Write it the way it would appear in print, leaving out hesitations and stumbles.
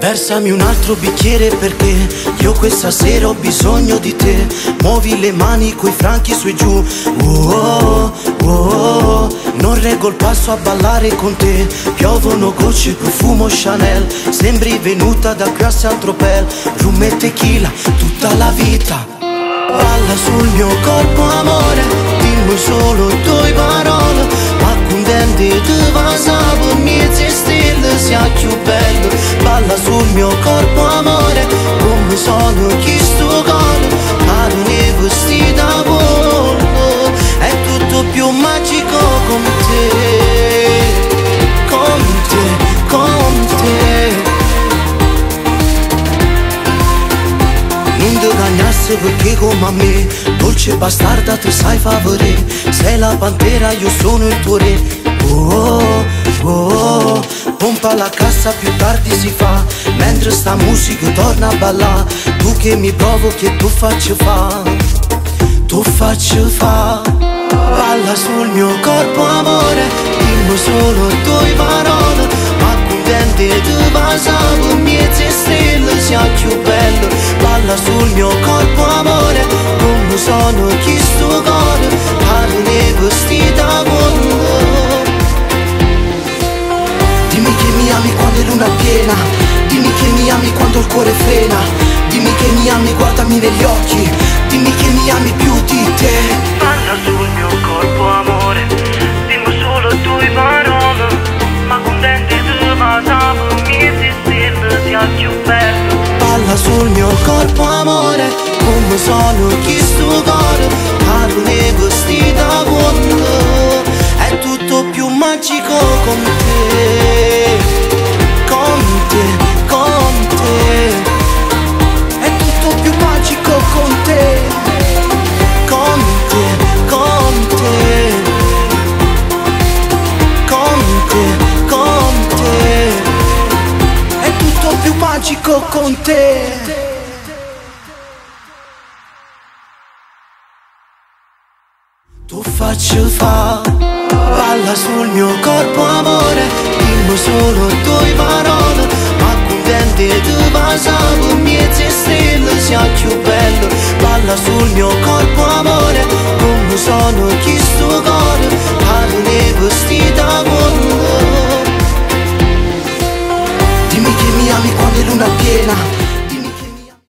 Versami un altro bicchiere perché io questa sera ho bisogno di te. Muovi le mani coi franchi su e giù. Oh, oh, oh. Non reggo il passo a ballare con te. Piovono gocce, profumo Chanel. Sembri venuta da Grasse al Tropel. Rum e tequila tutta la vita. Balla sul mio corpo amore, dimmi solo due parole. Ma con dente ti va sapere, mezze stelle sia più bello. Balla sul mio corpo amore, come sono chi sto cuore. Ma non è vestita a volo, è tutto più magico con te. Con te, con te. Non ti cagnasse perché come a me, dolce bastarda ti sai favorire. Sei la pantera, io sono il tuo re. Oh, oh, oh. Pompa la cassa, più tardi si fa. Mentre sta musica torna a ballare. Tu che mi provochi e tu faccio fa. Tu faccio fa. Balla sul mio corpo amore, dimmi solo due parole. Ma contente ti va sapere, mezze stelle sia più bello. Balla sul mio corpo amore, come sono chi sto cuore. Ma non è vestita con. Dimmi che mi ami quando è luna piena. Dimmi che mi ami quando il cuore frena. Dimmi che mi ami, guardami negli occhi. Dimmi che mi ami più di te. Balla sul mio corpo amore, dimmi solo due parole. Ma contente tu ma sapere, mezze stelle sia più bello. Balla sul mio corpo amore, come sono chi sto cuore. Ma non è vestita con. È tutto più magico con te. Con te, con te. È tutto più magico con te. Con te, con te. Con te, con te. È tutto più magico con te. Tu faccio fa. Balla sul mio corpo amore, dimmi solo due parole. Ma contente ti va sapere, mezze stelle sia più bello. Balla sul mio corpo amore, come sono chi sto cuore. Ma non è vestita con. Dimmi che mi ami quando è luna piena.